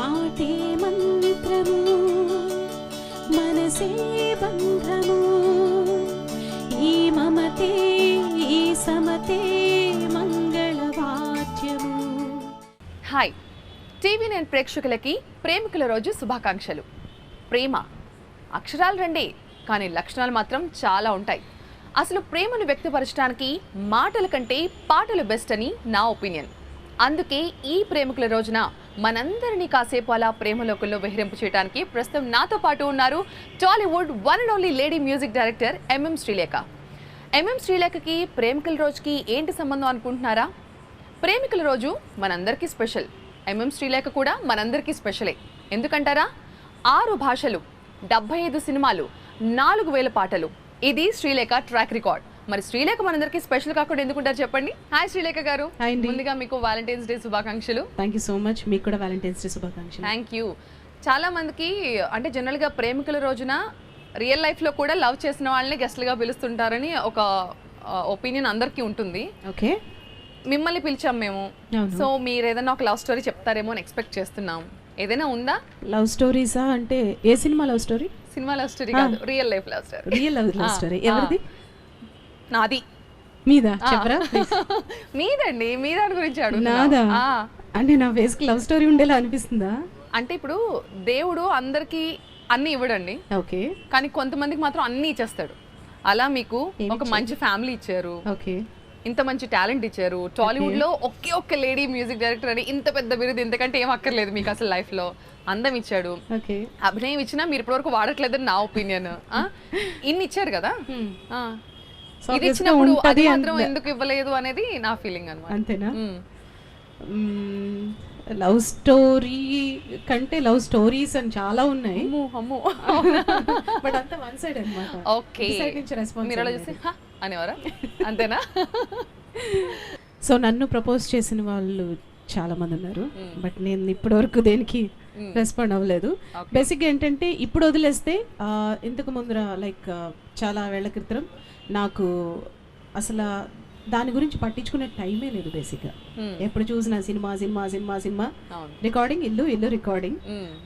మాటే మంత్రము మనసే బంధము ఈ మమతే ఈ సమతే మంగళవాద్యము. హాయ్, టీవీ నేను ప్రేక్షకులకి ప్రేమికుల రోజు శుభాకాంక్షలు. ప్రేమ అక్షరాలు రెండే, కానీ లక్షణాలు మాత్రం చాలా ఉంటాయి. అసలు ప్రేమను వ్యక్తపరచడానికి మాటల కంటే పాటలు బెస్ట్ అని నా ఒపీనియన్. అందుకే ఈ ప్రేమికుల రోజున మనందరినీ కాసేపు అలా ప్రేమలోకంలో విహరింపు చేయడానికి ప్రస్తుతం నాతో పాటు ఉన్నారు Tollywood one and only lady music director MM Sreelekha. MM శ్రీలేఖకి ప్రేమికుల రోజుకి ఏంటి సంబంధం అనుకుంటున్నారా? ప్రేమికుల రోజు మనందరికీ స్పెషల్, ఎంఎం శ్రీలేఖ కూడా మనందరికీ స్పెషలే. ఎందుకంటారా? 6 భాషలు, 75 సినిమాలు, 4000 పాటలు, ఇది శ్రీలేఖ ట్రాక్ రికార్డ్. మరి శ్రీలేఖ మనందరికీ స్పెషల్ కాకుండా ఎందుకుంటారు చెప్పండి? హాయ్ శ్రీలేఖ గారు, ముందుగా మీకు వ్యాలంటైన్స్ డే శుభాకాంక్షలు. Thank you so much. మీకు కూడా వ్యాలంటైన్స్ డే శుభాకాంక్షలు. Thank you. చాలా మందికి అంటే జనరల్గా ప్రేమికుల రోజున రియల్ లైఫ్లో కూడా లవ్ చేసిన వాళ్ళని గెస్ట్లుగా పిలుస్తుంటారని ఒక ఒపీనియన్ అందరికీ ఉంటుంది. ఓకే, మిమ్మల్ని పిలిచాం మేము. సో మీరు ఏదైనా ఒక లవ్ స్టోరీ చెప్తారేమో అని ఎక్స్పెక్ట్ చేస్తున్నాం. ఏదైనా ఉందా? లవ్ స్టోరీసా అంటే ఏ సినిమా లవ్ స్టోరీ? సినిమా లవ్ స్టోరీ కాదు, real life love story. Real love story ఎవరిది? నాది. మీదా? చెప్పరా. మీదండి, మీ దాని గురించి నాదా? అంటే నా ఫేస్ కి లవ్ స్టోరీ ఉండేలా అనిపిస్తుందా? అంటే ఇప్పుడు దేవుడు అందరికి అన్ని ఇవ్వడండి. ఓకే, కానీ కొంతమందికి మాత్రం అన్ని ఇచ్చేస్తాడు. అలా మీకు ఒక మంచి ఫ్యామిలీ ఇచ్చారు, ఓకే, ఇంత మంచి టాలెంట్ ఇచ్చారు. టాలీవుడ్ లో ఒక్క లేడీ మ్యూజిక్ డైరెక్టర్ అని ఇంత పెద్ద బిరుదు ఇంతకంటే ఏం అక్కర్లేదు మీకు అసలు లైఫ్ లో. అందం ఇచ్చాడు, అభినయం ఇచ్చినా మీరు ఇప్పటివరకు వాడట్లేదని నా ఒపీనియన్. ఇన్ని ఇచ్చారు కదా, ఇది ఇచ్చినప్పుడు అది మాత్రం ఎందుకు ఇవ్వలేదు అనేది నా ఫీలింగ్ అన్నమాట. అంతేనా? లవ్ స్టోరీ కంటే లవ్ స్టోరీస్ అని చాలా ఉన్నాయి, బట్ అంత వన్ సైడ్ అన్నమాట. ఓకే, మీరు అలా చూసి అనేవారా? అంతేనా? సో నన్ను ప్రపోజ్ చేసిన వాళ్ళు చాలా మంది ఉన్నారు, బట్ నేను ఇప్పటి వరకు దేనికి రెస్పాండ్ అవ్వలేదు. బేసిక్గా ఏంటంటే ఇప్పుడు వదిలేస్తే ఇంతకు ముందర లైక్ చాలా వేళ్ల క్రితం నాకు అసలు దాని గురించి పట్టించుకునే టైమే లేదు. బేసిక్గా ఎప్పుడు చూసినా cinema cinema cinema cinema, recording, ఇల్లు ఇల్లు రికార్డింగ్.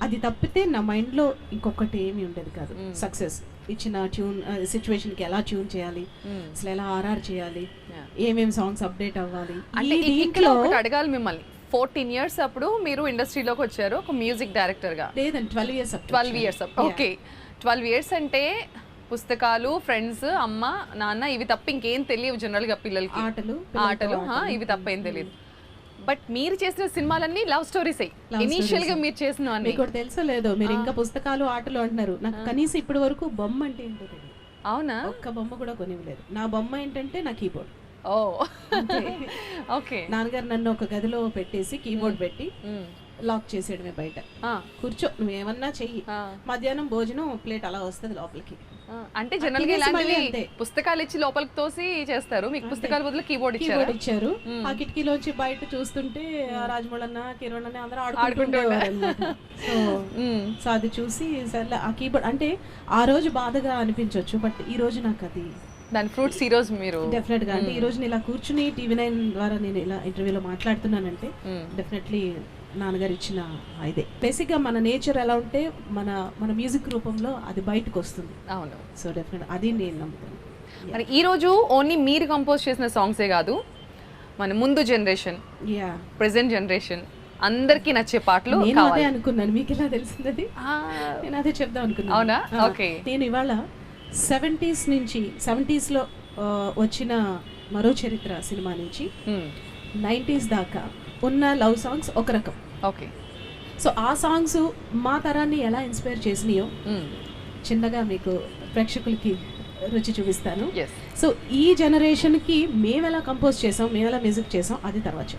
అది తప్పితే నా మైండ్లో ఇంకొకటి ఏమీ ఉండేది కాదు. సక్సెస్ ఇచ్చిన ట్యూన్ సిచ్యువేషన్కి ఎలా ట్యూన్ చేయాలి, అసలు ఎలా ఆర్ఆర్ చేయాలి, ఏమేమి సాంగ్స్ అప్డేట్ అవ్వాలి. దీంట్లో అడగాలి మిమ్మల్ని, 14 years అప్పుడు మీరు ఇండస్ట్రీలోకి వచ్చారు ఒక మ్యూజిక్ డైరెక్టర్గా. లేదండి, 12 years. 12 years. ఓకే, 12 years అంటే పుస్తకాలు, ఫ్రెండ్స్, అమ్మ నాన్న ఇవి తప్ప ఇంకేం తెలియవు జనరల్గా పిల్లలకి. ఆటలు ఇవి తప్ప ఏం తెలియదు. బట్ మీరు చేసిన సినిమాలన్నీ లవ్ స్టోరీస్ ఇనీషియల్ గా మీరు చేసిన. మీకు తెలుసో లేదో, మీరు ఇంకా పుస్తకాలు ఆటలు అంటున్నారు. నాకు కనీసం ఇప్పటి వరకు బొమ్మ అంటే ఏంటో తెలియదు. అవునా? ఒక్క బొమ్మ కూడా కొనివ్వలేదు. నా బొమ్మ ఏంటంటే నా కీబోర్డ్. ఓ ఓకే. నాన్నగారు నన్ను ఒక గదిలో పెట్టేసి కీబోర్డ్ పెట్టి లాక్ చేసేయడమే. బయట కూర్చో, నువ్వేమన్నా చెయ్యి, మధ్యాహ్నం భోజనం ప్లేట్ అలా వస్తుంది లోపలికి. అంటే జనరల్ గా ఇలాంటివి పుస్తకాలు ఇచ్చి లోపలికి తోసి చేస్తారు. మీకు పుస్తకాలు బదులు కీబోర్డ్ ఇచ్చారు. ఆ కిటికీలోంచి బయట చూస్తుంటే రాజమౌళన్న, కిరణ్ అన్న అందరూ ఆడుకుంటుండేవారు. సో అది చూసి సరే ఆ కీబోర్డ్ అంటే ఆ రోజు బాధగా అనిపించవచ్చు, బట్ ఈ రోజు నాకు అది దాని ఫ్రూట్స్ ఈ రోజు మీరు డెఫినెట్ గా అంటే ఈ రోజు నేను ఇలా కూర్చుని TV9 ద్వారా నేను ఇలా ఇంటర్వ్యూలో మాట్లాడుతున్నానంటే డెఫినెట్లీ నాన్నగారు ఇచ్చిన ఇదే. బేసిక్ గా మన నేచర్ ఎలా ఉంటే మన మన మ్యూజిక్ రూపంలో అది బయటకు వస్తుంది. అవును. సో డెఫినెట్ అది నేను నమ్ముతాను. మరి ఈ రోజు ఓన్లీ మీరు కంపోజ్ చేసిన సాంగ్సే కాదు, మన ముందు జనరేషన్, ప్రెసెంట్ జనరేషన్ అందరికి నచ్చే పాటలు అదే అనుకున్నాను. మీకు ఎలా తెలిసింది? నేను అదే చెప్దాం అనుకున్నాను. అవునా? ఓకే. నేను ఇవాళ 70s లో వచ్చిన మరో చరిత్ర సినిమా నుంచి 90s దాకా ఉన్న లవ్ సాంగ్స్ ఒక రకం. ఓకే. సో ఆ సాంగ్స్ మా తరాన్ని ఎలా ఇన్స్పైర్ చేసినాయో చిన్నగా మీకు ప్రేక్షకులకి రుచి చూపిస్తాను. సో ఈ జనరేషన్కి మేము ఎలా కంపోజ్ చేసాం, మేము ఎలా మ్యూజిక్ చేసాం అది తర్వాత.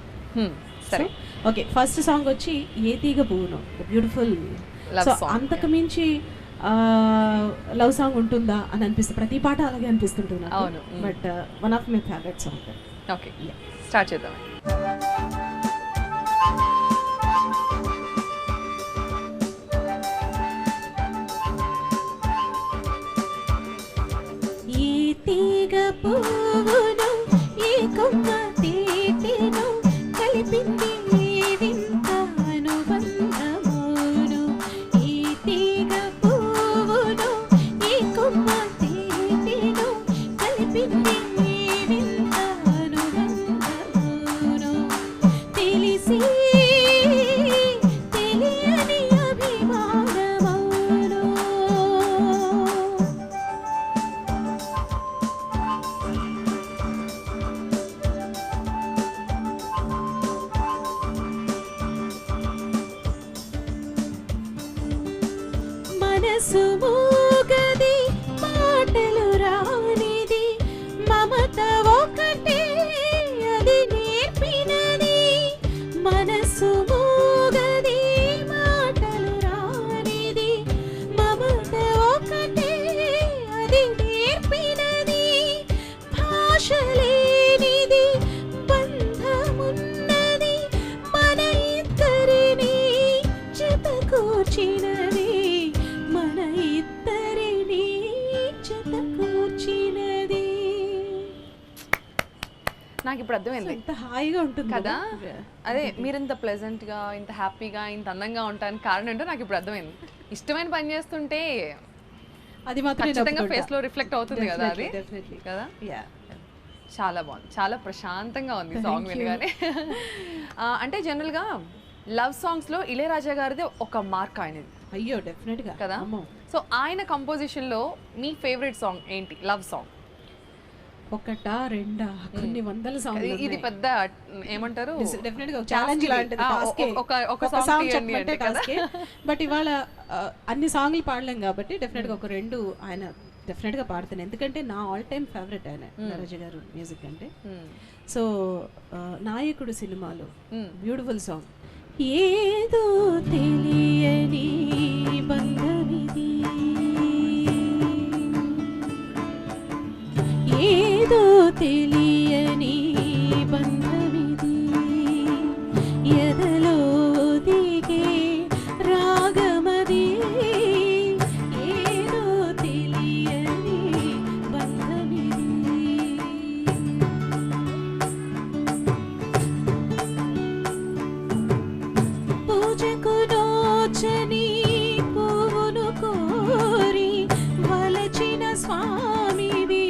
సరే, ఓకే. ఫస్ట్ సాంగ్ వచ్చి ఏ తీగ పువ్వును, బ్యూటిఫుల్. సో అంతకు మించి లవ్ సాంగ్ ఉంటుందా అని అనిపిస్తుంది. ప్రతి పాట అలాగే అనిపిస్తుంటుంది. అవును, but one of my favourite song. Okay, start చేద్దాం. ఏ తీగ పువ్వును ఏ కొమ్మ తీగను కలిపింది వింత అనుబంధము. మనసు మూగది మాటలు రానిది మమత ఒకటే అది నేర్పినది మనసు మూగది మాటలు రానిది మమత ఒకటే అది నేర్పినది భాష లేనిది బంధమున్నది మన ఇద్దరిని జత కూర్చినది మన ఇద్దరిని జత కూర్చినది. నాకు ఇప్పుడు అర్థమైంది ఎంత హాయిగా ఉంటుంది కదా. అదే మీరు ఇంత ప్లెజెంట్ గా ఇంత హ్యాపీగా ఇంత అందంగా ఉంటానికి కారణం ఏంటో నాకు ఇప్పుడు అర్థమైంది. ఇష్టమైన పని చేస్తుంటే అది మాత్రం ఖచ్చితంగా ఫేస్ లో రిఫ్లెక్ట్ అవుతుంది కదా అది డెఫినెట్లీ కదా. యా చాలా బాగుంది, చాలా ప్రశాంతంగా ఉంది సాంగ్ వినగానే. అంటే జనరల్ గా లవ్ సాంగ్స్ లో ఇళయరాజా గారిది ఒక మార్క్ ఆయనది అయ్యో డెఫినెట్ గా కదా. సో ఆయన కంపోజిషన్ లో మీ ఫేవరెట్ సాంగ్ ఏంటి? లవ్ సాంగ్ ఒకటా రెండా కొన్ని వందల సాంగ్ ఇది పెద్ద ఏమంటారు డెఫినెట్ గా ఛాలెంజ్ లాంటిది ఒక సాంగ్ చెప్పండి కదా. బట్ ఇవాళ అన్ని సాంగ్లు పాడలేం కాబట్టి డెఫినెట్ గా ఒక రెండు ఆయన డెఫినెట్ గా పాడతాను, ఎందుకంటే నా ఆల్ టైమ్ ఫేవరెట్ ఆయన ఇళయరాజా గారు మ్యూజిక్ అంటే. సో నాయకుడు సినిమాలో బ్యూటిఫుల్ సాంగ్ ఏదో తెలియని బంధమిది ఏదో తెలియని బంధమిది ఎదలో దిగే రాగమది ఏదో తెలియని బంధమిది. పూజకు నోచని పువ్వును కోరి వలచిన స్వామివి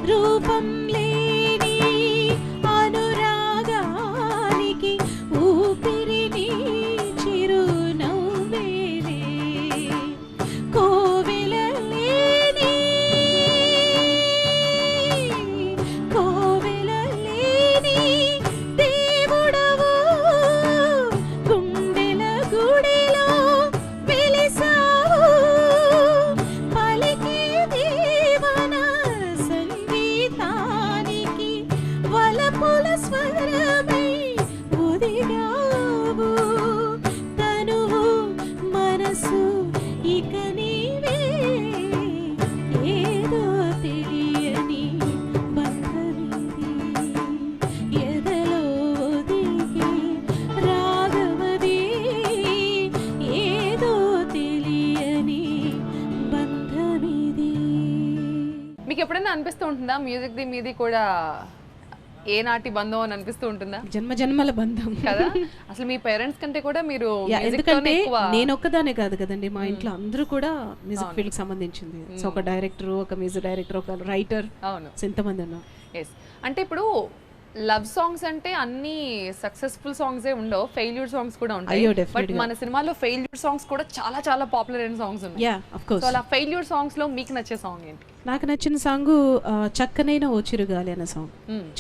రూపం లేని అనురాగానికి ఊపిరిని చిరునవ్వేలే కోవెల లేని దేవుడవు గుండెల గుడిలో వెలిసావు పలికే దేవన సంగీతానికి వలపుల స్వరమై ఉదిగావు తనువు మనసు ఇక నీవే ఏదో తెలియని బంధమిది ఎదలో దిగే రాగమది ఏదో తెలియని బంధమిది. మీకు ఎప్పుడైనా అనిపిస్తూ ఉంటుందా మ్యూజిక్ ది మీది కూడా ఏనాటి బంధం అని అనిపిస్తూ ఉంటుందా? జన్మ జన్మల బంధం కదా. అసలు మీ పేరెంట్స్ కంటే కూడా మీరు ఎందుకంటే నేను ఒక్కదానే కాదు కదండి, మా ఇంట్లో అందరూ కూడా మ్యూజిక్ ఫీల్డ్ కి సంబంధించింది. సో ఒక డైరెక్టర్, ఒక మ్యూజిక్ డైరెక్టర్, ఒక రైటర్, అవును ఎంతమంది ఉన్నారు. ఎస్ అంటే ఇప్పుడు లవ్ సాంగ్స్ అంటే అన్ని సక్సెస్ఫుల్ సాంగ్స్ ఏ ఉండవు, ఫెయిల్యూర్ సాంగ్స్ కూడా ఉంటాయి. అయ్యో బట్ డెఫినెట్గా మన సినిమాలో ఫెయిల్యూర్ సాంగ్స్ కూడా చాలా చాలా పాపులర్ అయిన సాంగ్స్ ఉన్నాయి. Yeah of course. సో అలా ఫెయిల్యూర్ సాంగ్స్ లో మీకు నచ్చే సాంగ్ ఏంటి? నాకు నచ్చిన సాంగ్ చక్కనైన ఓ చిరుగాలి అనే సాంగ్.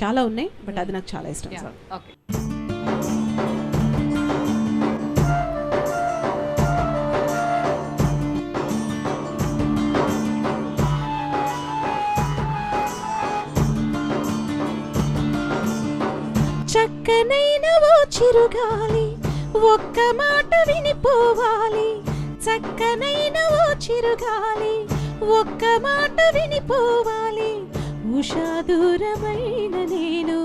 చాలా ఉన్నాయి బట్ అది నాకు చాలా ఇష్టం సాంగ్. ఓకే. చక్కనైన ఓ చిరుగాలి ఒక్క మాట వినిపోవాలి చక్కనైన ఓ చిరుగాలి ఒక్క మాట వినిపోవాలి ఉషా దూరమైన నేను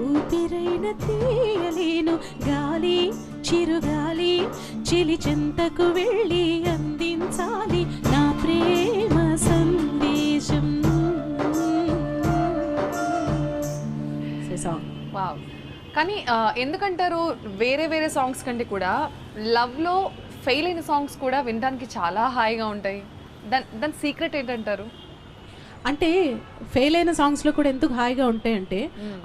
ఊపిరైన తీయలేను గాలి చిరుగాలి చిలి చెంతకు వెళ్ళి అందించాలి నా ప్రేమ సందేశం. వావ్. కానీ ఎందుకంటారు వేరే వేరే సాంగ్స్ కంటే కూడా లవ్లో ఫెయిల్ అయిన సాంగ్స్ కూడా వినడానికి చాలా హాయిగా ఉంటాయి? దాని సీక్రెట్ ఏంటంటారు? అంటే ఫెయిల్ అయిన సాంగ్స్ లో కూడా ఎందుకు హాయిగా ఉంటాయంటే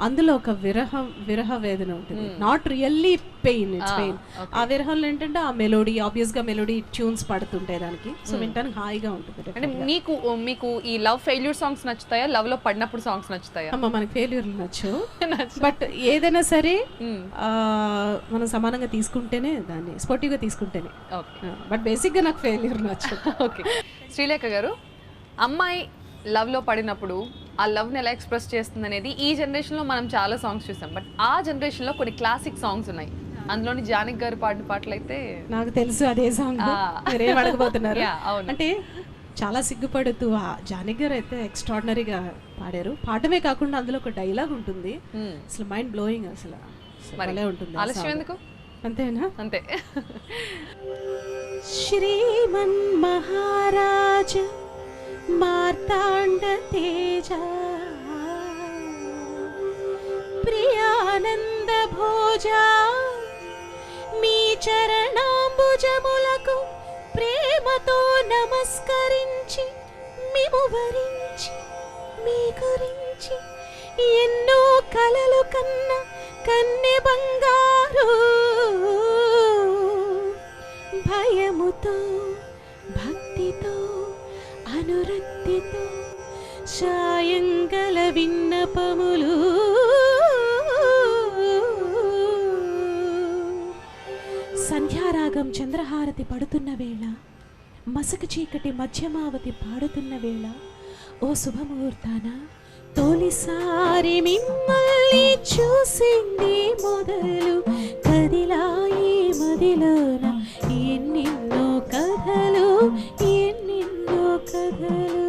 అందులో ఒక విరహ వేదన ఉంటుంది, not really pain, it's pain. ఆ విరహంలో ఏంటంటే ఆ మెలోడీ, ఆబ్వియస్ గా మెలోడీ ట్యూన్స్ పడుతుంటాయి దానికి, సో వింటానికి హాయిగా ఉంటుంది. అంటే మీకు ఈ లవ్ ఫెయిల్యూర్ సాంగ్స్ నచ్చుతాయా, లవ్ లో పడినప్పుడు సాంగ్స్ నచ్చుతాయా? అమ్మ మనకి ఫెయిల్యూర్లు నచ్చు, బట్ ఏదైనా సరే మనం సమానంగా తీసుకుంటేనే, దాన్ని స్పోర్టివ్ గా తీసుకుంటేనే. బట్ బేసిక్ గా నాకు ఫెయిల్యూర్ నచ్చు. ఓకే, శ్రీలేఖ గారు, అమ్మాయి లవ్ లో పడినప్పుడు ఆ లవ్ ని ఎలా ఎక్స్ప్రెస్ చేస్తుంది అనేది ఈ జనరేషన్ లో మనం చాలా సాంగ్స్ చూసాం, బట్ ఆ జనరేషన్ లో కొన్ని క్లాసిక్ సాంగ్స్ ఉన్నాయి. అందులోని జానకి గారు పాడిన పాటలు అయితే నాకు తెలుసు అదే సాంగ్ మీరేం అడగబోతున్నారు. అంటే చాలా సిగ్గుపడుతూ ఆ జానకి గారు అయితే ఎక్స్ట్రాడినరీగా పాడారు. పాడమే కాకుండా అందులో ఒక డైలాగ్ ఉంటుంది, అసలు మైండ్ బ్లోయింగ్, అసలు భలే ఉంటుంది. ఆలస్యం ఎందుకు, అంతేనా? అంతే. శ్రీమన్ మహారాజ్ మార్తాండ తేజ ప్రియానంద భోజ మీ చరణాంబుజములకు ప్రేమతో నమస్కరించి మిము వరించి మీ గురించి ఎన్నో కలలు కన్న కన్నె బంగారు భయముతో భక్తితో అనురక్తితో సాయంగల విన్నపములు సంధ్యారాగం చంద్రహారతి పడుతున్న వేళ, మసక చీకటి మధ్యమావతి పాడుతున్న వేళ, ఓ శుభముహూర్తాన తొలిసారి మిమ్మల్ని చూసింది మొదలు కదిలాయి మదిలోన ఎన్నెన్నో కథలు, ఎన్నెన్నో కథలు.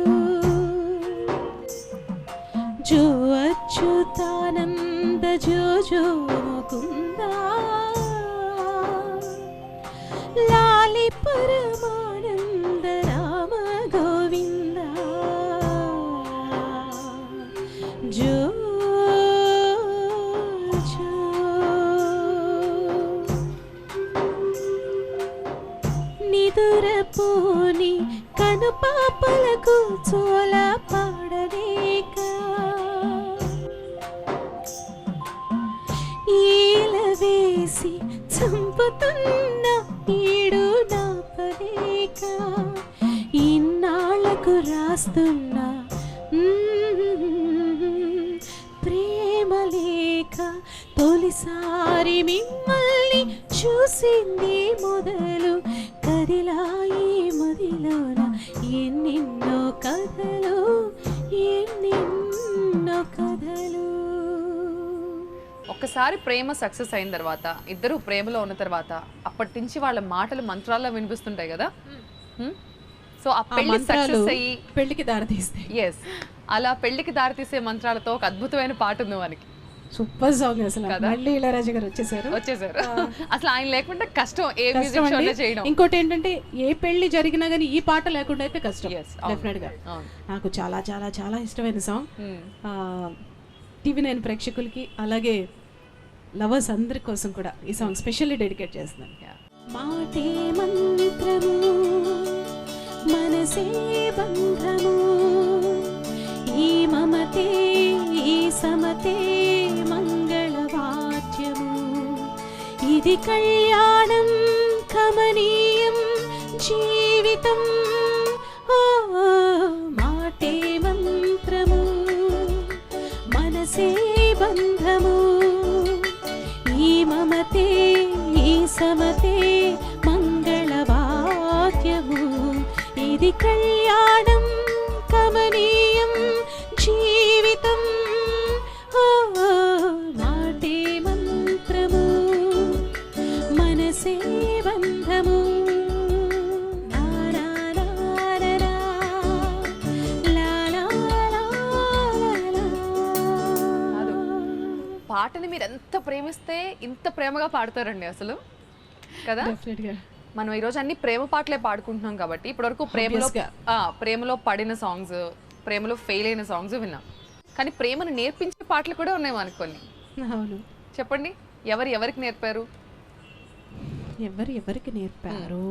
జో అచ్యుతానంద జో జో ముకుంద లాలి పరమానంద రామ గోవింద జో జో. నిదురపోని కను పాపలకు చోల పాడలేక ఈల వేసి చంపుతున్న ఈడు నాపలేక ఇన్నాళ్లకు రాస్తున్న ప్రేమ లేఖ, తొలిసారి మిమ్మల్ని చూసింది మొదలు కదిలాయి మదిలోన ఎన్నెన్నో కథలు, ఎన్నెన్నో కథలు. ఒక్కసారి ప్రేమ సక్సెస్ అయిన తర్వాత, ఇద్దరు ప్రేమలో ఉన్న తర్వాత, అప్పటి నుంచి వాళ్ళ మాటలు మంత్రాల్లో వినిపిస్తుంటాయి కదా. సో ఆ పెళ్లి సక్సెస్ అయ్యి పెళ్లికి దారితీస్తాయి. ఎస్, అలా పెళ్లికి దారితీసే మంత్రాలతో ఒక అద్భుతమైన పాట ఉంది మనకి. సూపర్ సాంగ్ అసలు. మళ్ళీ ఇళయరాజా గారు వచ్చేసారు. అసలు ఆయన లేకుండా కష్టం ఏ మ్యూజిక్ షోలో చేయడం. ఇంకోటి ఏంటంటే ఏ పెళ్లి జరిగినా గానీ ఈ పాట లేకుండా అయితే కష్టం. డెఫినెట్ గా నాకు చాలా చాలా చాలా ఇష్టమైన సాంగ్. TV9 ప్రేక్షకులకి అలాగే లవర్స్ అందరి కోసం కూడా ఈ సాంగ్ స్పెషల్లీ డెడికేట్ చేస్తున్నాను. మాటే మంత్రము మనసే బంధము ఈ మమతే ఈ సమతే మంగళవాద్యము ఇది కళ్యాణం కమనీయం జీవితం. ఓ మాటే మంత్రము మనసే బంధము ఈ మమతే ఈ సమతే మంగళవాద్యము ఇది కళ్యాణం కమనీయం జీవితం. ఓ మాటే మంత్రము మనసే బంధము. పాటని మీరు ఎంత ప్రేమిస్తే ఇంత ప్రేమగా పాడతారండి అసలు కదా. మనం ఈరోజు అన్ని ప్రేమ పాటలే పాడుకుంటున్నాం కాబట్టి ఇప్పటివరకు ప్రేమలో పడిన సాంగ్స్, ప్రేమలో ఫెయిల్ అయిన సాంగ్స్ విన్నాం, కానీ ప్రేమను నేర్పించే పాటలు కూడా ఉన్నాయి మనకు కొన్ని. అవును, చెప్పండి, ఎవరికి నేర్పారు? ఎవరికి నేర్పారు?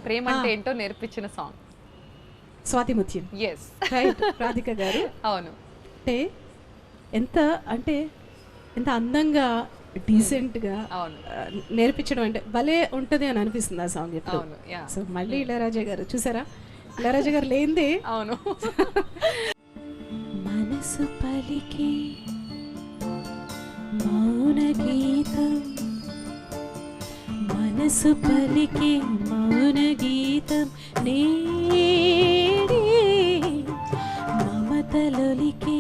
ప్రేమ అంటే ఏంటో నేర్పించిన song. Swathi Muthyam, yes right. Radhika గారు అవును. అంటే అంటే ఎంత అందంగా డీసెంట్గా అవును నేర్పించడం అంటే భలే ఉంటుంది అని అనిపిస్తుంది ఆ సాంగ్ ఇప్పుడు. అవును యా సో మళ్ళీ ఇళయరాజా గారు చూసారా, ఇళయరాజా గారు లేనిదే అవును. మనసు పలికే మౌన గీతం, మనసు పలికే మౌన గీతం నేడే, మమతలొలికే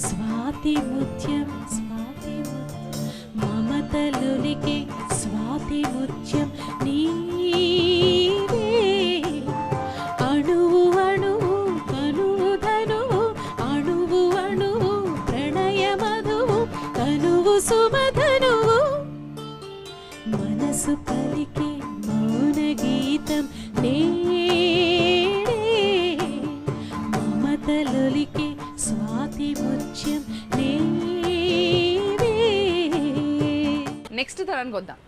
స్వాతి ముత్యం, మమతలొలికే స్వాతి ముత్యం నీవే, అణువు అణువు కనువు ధనువు, అణువు అణువు ప్రణయ మధువు, కనువు సుమధనువు, మనసు పలికే మౌన గీతం నేడే, మమతలొలికే స్వాతి ముత్యం నీవే. నెక్స్ట్ తరానికి వద్దాం.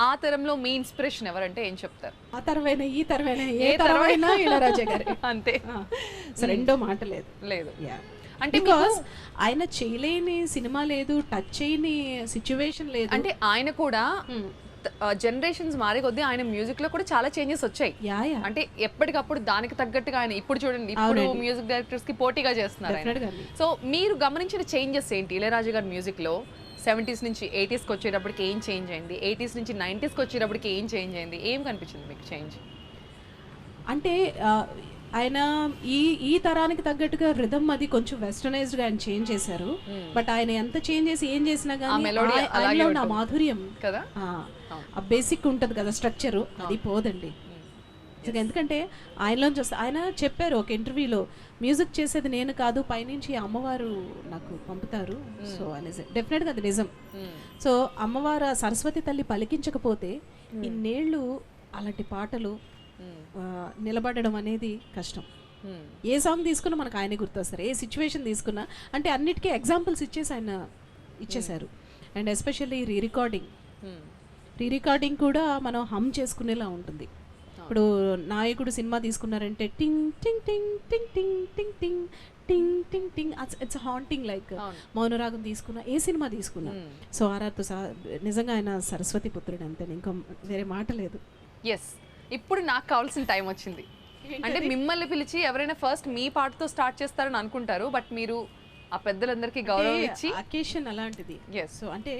ఆ తరంలో మీ ఇన్స్పిరేషన్ ఎవరంటే ఏం చెప్తారు? ఆ తరమైన ఈ తరమైన ఏ తరమైనా ఇళయరాజా గారు అంతే, రెండో మాట లేదు. లేదు అంటే బికాస్ ఆయన చేయలేని సినిమా లేదు, టచ్ చేయని సిచ్యువేషన్ లేదు. అంటే ఆయన కూడా జనరేషన్స్ మారే కొద్దీ ఆయన మ్యూజిక్ లో కూడా చాలా చేంజెస్ వచ్చాయి. అంటే ఎప్పటికప్పుడు దానికి తగ్గట్టుగా ఆయన ఇప్పుడు చూడండి, ఇప్పుడు మ్యూజిక్ డైరెక్టర్స్ కి పోటీగా చేస్తున్నారు ఆయన. సో మీరు గమనించిన చేంజెస్ ఏంటి ఇళయరాజా గారి మ్యూజిక్ లో? 70s నుంచి 80sకి వచ్చేటప్పటికి ఏం చేంజ్ అయింది, 80s నుంచి 90sకి వచ్చేటప్పటికి ఏం చేంజ్ అయింది, ఏం కనిపించింది మీకు చేంజ్? అంటే ఆయన ఈ తరానికి తగ్గట్టుగా రిథమ్ అది కొంచెం వెస్టర్నైజ్డ్ గా ఆయన చేంజ్ చేశారు. బట్ ఆయన ఎంత చేంజ్ చేసి ఏం చేసినా కానీ ఆయనలో నా మాధుర్యం కదా, ఆ బేసిక్ ఉంటది కదా స్ట్రక్చర్, అది పోదండి. ఎందుకంటే ఆయనలోంచి వస్తే ఆయన చెప్పారు ఒక ఇంటర్వ్యూలో, మ్యూజిక్ చేసేది నేను కాదు, పైనుంచి అమ్మవారు నాకు పంపుతారు. సో అనేసి డెఫినెట్గా అది నిజం. సో అమ్మవారు సరస్వతి తల్లి పలికించకపోతే ఇన్నేళ్ళు అలాంటి పాటలు నిలబడడం అనేది కష్టం. ఏ సాంగ్ తీసుకున్నా మనకు ఆయనే గుర్తొస్తారు, ఏ సిచ్యువేషన్ తీసుకున్నా. అంటే అన్నిటికీ ఎగ్జాంపుల్స్ ఇచ్చేసి ఆయన ఇచ్చేశారు. అండ్ ఎస్పెషల్లీ రీ రికార్డింగ్ కూడా మనం హమ్ చేసుకునేలా ఉంటుంది. ఇప్పుడు నాయకుడు సినిమా తీసుకున్నారంటే టింగ్ టింగ్ టింగ్ టింగ్ టింగ్ టింగ్ టింగ్ టింగ్ టింగ్ టింగ్, ఇట్స్ హాంటింగ్. లైక్ మౌనరాగం తీసుకున్నా, ఏ సినిమా తీసుకున్నా. సో ఆర్ఆర్తో నిజంగా ఆయన సరస్వతి పుత్రుడు అంతే, ఇంకా వేరే మాట లేదు. ఎస్, ఇప్పుడు నాకు కావాల్సిన టైం వచ్చింది. అంటే మిమ్మల్ని పిలిచి ఎవరైనా ఫస్ట్ మీ పాటతో స్టార్ట్ చేస్తారని అనుకుంటారు, బట్ మీరు ఆ పెద్దలందరికీ గౌరవం ఇచ్చి అకేషన్ అలాంటిది. సో అంటే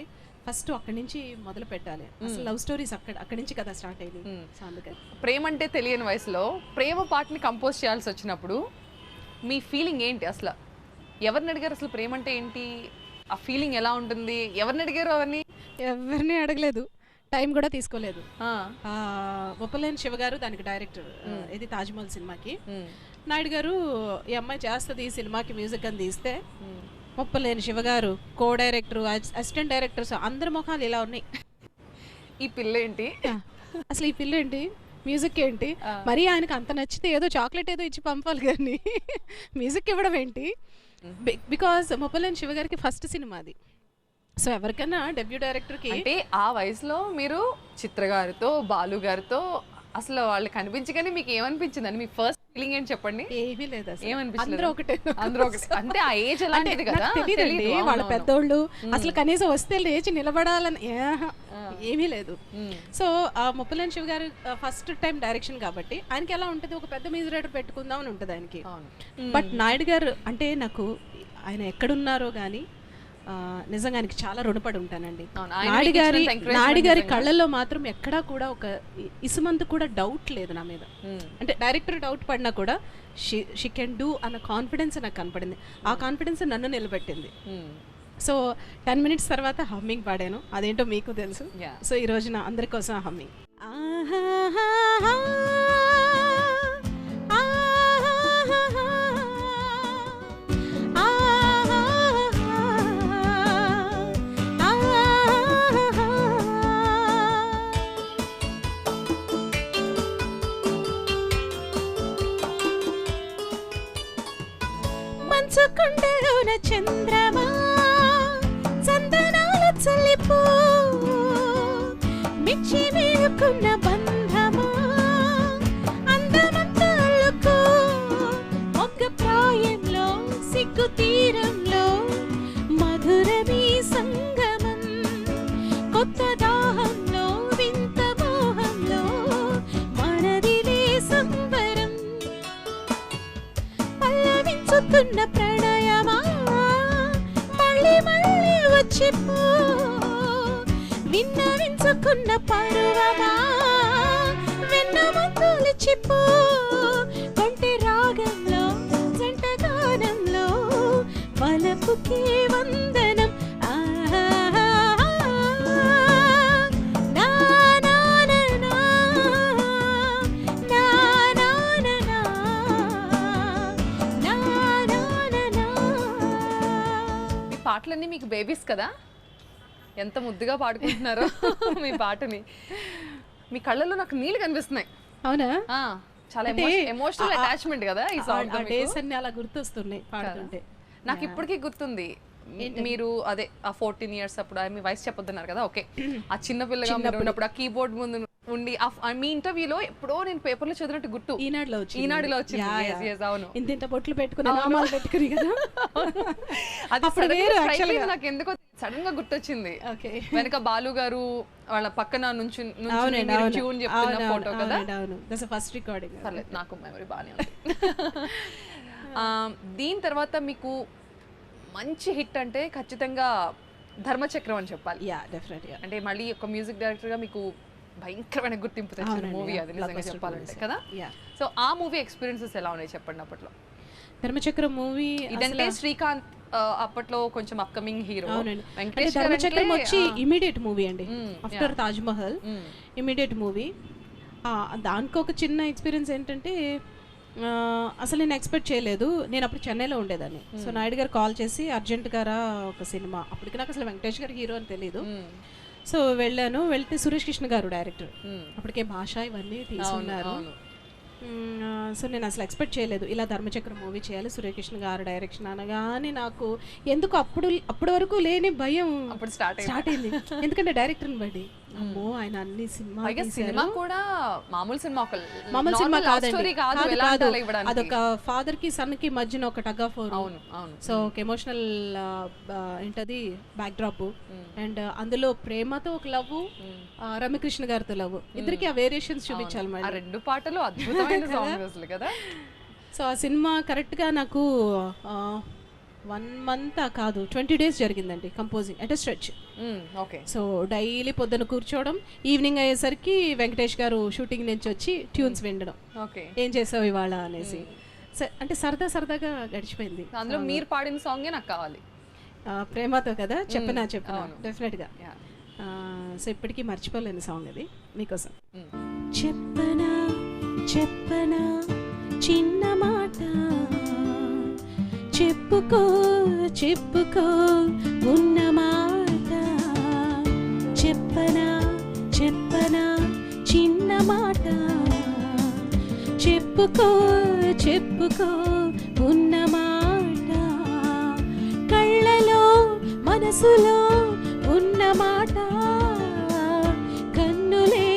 ఫస్ట్ అక్కడి నుంచి మొదలు పెట్టాలి. అసలు లవ్ స్టోరీస్ అక్కడి నుంచి కదా స్టార్ట్ అయింది. ప్రేమ అంటే తెలియని వయసులో ప్రేమ పాటని కంపోజ్ చేయాల్సి వచ్చినప్పుడు మీ ఫీలింగ్ ఏంటి? అసలు ఎవరిని అడిగారు? అసలు ప్రేమ అంటే ఏంటి, ఆ ఫీలింగ్ ఎలా ఉంటుంది? ఎవరిని అడిగారు? అవన్నీ ఎవరిని అడగలేదు, టైం కూడా తీసుకోలేదు. ఒప్పలేని శివ గారు దానికి డైరెక్టర్, ఇది తాజ్మహల్ సినిమాకి. నాయుడు గారు ఈ అమ్మాయి చేస్తుంది ఈ సినిమాకి మ్యూజిక్ అని తీస్తే, ఒప్పలేని శివ గారు కో డైరెక్టర్, అసిస్టెంట్ డైరెక్టర్స్ అందరి ముఖాలు ఇలా ఉన్నాయి. ఈ పిల్ల ఏంటి, అసలు ఈ పిల్ల ఏంటి, మ్యూజిక్ ఏంటి, మరి ఆయనకు అంత నచ్చితే ఏదో చాక్లెట్ ఏదో ఇచ్చి పంపాలి కానీ మ్యూజిక్ ఇవ్వడం ఏంటి? బికాజ్ ఒప్పలేని శివ గారికి ఫస్ట్ సినిమా అది. సో ఎవరికైనా డెబ్యూ డైరెక్టర్కి అంటే ఆ వయసులో మీరు చిత్ర గారితో, బాలు గారితో అసలు వాళ్ళు కనిపించగానే మీకు ఏమనిపించిందని మీ ఫస్ట్ ఫీలింగ్ ఏంటి చెప్పండి? ఏమీ లేదు, ఏమనిపించింది? అందరూ ఒకటే. అంటే ఆ ఏజ్ అలాంటిది కదా, తెలియదండి వాళ్ళ పెద్దోళ్ళు. అసలు కనీసం వస్తే లేచి నిలబడాలని ఏమీ లేదు. సో ఆ ముప్పలేని శివ గారు ఫస్ట్ టైం డైరెక్షన్ కాబట్టి ఆయనకి ఎలా ఉంటుంది, ఒక పెద్ద మ్యూజిక్ డైరెక్టర్ పెట్టుకుందాం అని ఉంటుంది ఆయనకి. బట్ నాయుడు గారు అంటే నాకు ఆయన ఎక్కడున్నారో కానీ నిజంగా ఆయనకి చాలా రుణపడి ఉంటానండి. నాయుడు గారి కళ్ళల్లో మాత్రం ఎక్కడా కూడా ఒక ఇసుమంత కూడా డౌట్ లేదు నా మీద. అంటే డైరెక్టర్ డౌట్ పడినా కూడా షీ కెన్ డూ అన్న కాన్ఫిడెన్స్ నాకు కనపడింది. ఆ కాన్ఫిడెన్స్ నన్ను నిలబెట్టింది. సో 10 minutes తర్వాత హమ్మింగ్ పాడాను, అదేంటో మీకు తెలుసు. సో ఈ రోజున అందరి కోసం హమ్మింగ్. మంచుకొండలోన చంద్రమా చందనాల చల్లిపో, మిర్చి వేలుకున్న బంధమా అందమైన దాచుకున్న ప్రణయమా మళ్ళీ మళ్ళీ వచ్చిపో విన్నవించుకున్న పరువమా వెన్న ముద్దులిచ్చిపో కొంటె రాగంలో జంట గానంలో వలపుకే వందనం పాటలన్నీ మీకు బేబీస్ కదా, ఎంత ముద్దుగా పాడుకుంటున్నారో మీ పాటని. మీ కళ్ళల్లో నాకు నీళ్ళు కనిపిస్తున్నాయి. అవునా? చాలా ఎమోషనల్ అటాచ్మెంట్ కదా ఈ సాంగ్. డేస్ అన్ని అలా గుర్తొస్తున్నాయి పాడుతుంటే. నాకు ఇప్పటికీ గుర్తుంది, మీరు అదే ఆ 14 years అప్పుడు మీ వయసు చెప్పొద్దన్నారు కదా, ఓకే, ఆ చిన్న పిల్లగా మీరు ఉన్నప్పుడు ఆ కీబోర్డ్ ముందు ఉండి మీ ఇంటర్వ్యూలో ఎప్పుడో నేను పేపర్లో చదివినట్టు గుర్తు. ఈనాడులో వచ్చింది. అవును, ఇంత బొట్లు పెట్టుకుని నామాలు పెట్టుకుని కదా. అది నాకు ఎందుకో సడన్ గా గుర్తొచ్చింది. వెనక బాలు గారు వాళ్ళ పక్కన నుంచి ట్యూన్ చెప్తున్న ఫోటో కదా, ఫస్ట్ రికార్డింగ్. నాకు మెమరీ బాగానే ఉంది. దీని తర్వాత మీకు మంచి హిట్ అంటే ఖచ్చితంగా ధర్మచక్రం అని చెప్పాలి. అంటే మళ్ళీ ఒక మ్యూజిక్ డైరెక్టర్ గా మీకు భయంకరమైన గుర్తింపు తెచ్చిన మూవీ అది నిజంగా చెప్పాలంటే కదా. సో ఆ మూవీ ఎక్స్పీరియన్సెస్ ఎలా ఉన్నాయి చెప్పండి అప్పట్లో? ధర్మచక్రం మూవీ ఇదంటే శ్రీకాంత్ అప్పట్లో కొంచెం అప్కమింగ్ హీరో. ధర్మచక్రం వచ్చి ఇమీడియట్ మూవీ అండి, after Taj Mahal immediate movie. దానికి ఒక చిన్న ఎక్స్పీరియన్స్ ఏంటంటే అసలు నేను ఎక్స్పెక్ట్ చేయలేదు. నేను అప్పుడు చెన్నైలో ఉండేదాన్ని. సో నాయుడు గారు కాల్ చేసి అర్జెంట్ గారా ఒక సినిమా, అప్పటికి నాకు అసలు వెంకటేష్ గారు హీరో అని తెలీదు. సో వెళ్ళాను, వెళ్తే సురేష్ కృష్ణ గారు డైరెక్టర్, అప్పటికే భాష ఇవన్నీ తీసుకున్నారు. సో నేను అసలు ఎక్స్పెక్ట్ చేయలేదు ఇలా ధర్మచక్రం మూవీ చేయాలి, సురేష్ కృష్ణ గారు డైరెక్షన్ అనగానే నాకు ఎందుకు అప్పటి వరకు లేని భయం స్టార్ట్ అయింది. ఎందుకంటే డైరెక్టర్ని బట్టి అమ్మో ఆయన అన్ని సినిమా కూడా మామూలు సినిమా కాదు, అదొక ఫాదర్ కి సన్ కి మధ్యన ఒక టగ్ ఆఫ్ వార్. సో ఒక ఎమోషనల్ ఏంటది బ్యాక్ డ్రాప్, అండ్ అందులో ప్రేమతో ఒక లవ్, రమ్యకృష్ణ గారితో లవ్, ఇద్దరికి ఆ వేరియేషన్స్ చూపించాలి మరి. రెండు పాటలు అద్భుతమైన సాంగ్స్ కదా. సో ఆ సినిమా కరెక్ట్ గా నాకు 1 month కాదు 20 days జరిగిందండి composing at stretch. So daily పొద్దున కూర్చోవడం, ఈవినింగ్ అయ్యేసరికి వెంకటేష్ గారు షూటింగ్ నుంచి వచ్చి ట్యూన్స్ వినడం, ఏం చేసావు ఇవాళ అనేసి. అంటే సరదాగా గడిచిపోయింది. అందులో మీరు పాడిన సాంగే నాకు కావాలి, ప్రేమతో కదా, చెప్పనా డెఫినెట్గా. సో ఇప్పటికీ మర్చిపోలేని సాంగ్ అది మీకోసం. చెప్పనా చెప్పనా చిన్న మాట చెప్పుకో చెప్పుకో ఉన్న మాట, చెప్పనా చెప్పనా చిన్న మాట చెప్పుకో చెప్పుకో ఉన్న మాట, కళ్ళలో మనసులో ఉన్న మాట, కన్నులే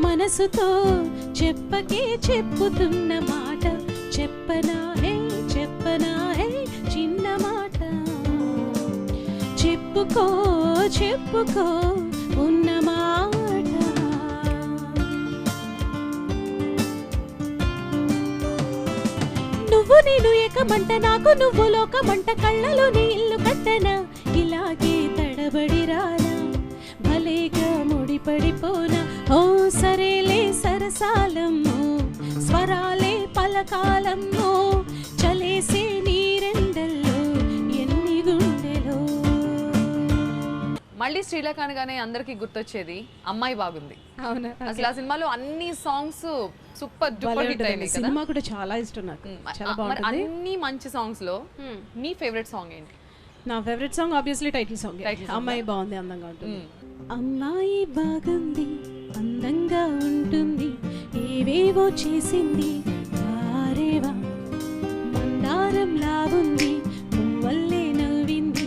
మనసుతో చెప్పకే చెప్పుతున్న మాట, చెప్పనా హే చెప్పనా హే చిన్న మాట, చెప్పుకో చెప్పుకో ఉన్న మాట. నువ్వు నేను ఏకమంట, నాకు నువ్వు లోకమంట, కళ్ళలో నీ ఇల్లు కట్టనా, ఇలాగే తడబడి రానా, భలేగా ముడిపడిపోనా, ఓ సరేలే సరసాలమ్మో, స్వరాలే పలకాలమ్మో, చలేసే నీరెండల్లో ఎన్ని గుండెలో. మళ్ళీ శ్రీలేఖ అనగానే అందరికి గుర్తొచ్చేది అమ్మాయి బాగుంది. అవునా? అసలు ఆ సినిమాలో అన్ని సాంగ్స్ సూపర్ డూపర్ హిట్ అయ్యాయి. సినిమా కూడా చాలా ఇష్టం నాకు, చాలా బాగుంటుంది. అన్ని మంచి సాంగ్స్ లో మీ ఫేవరెట్ సాంగ్ ఏంటి? నా favourite song obviously title song, అమ్మాయి బాగుంది అందంగా ఉంటుంది. అమ్మాయి బాగుంది అందంగా ఉంటుంది, ఏవేవో చేసింది వారేవా, మందారంలా ఉంది పువ్వల్లే నవ్వింది,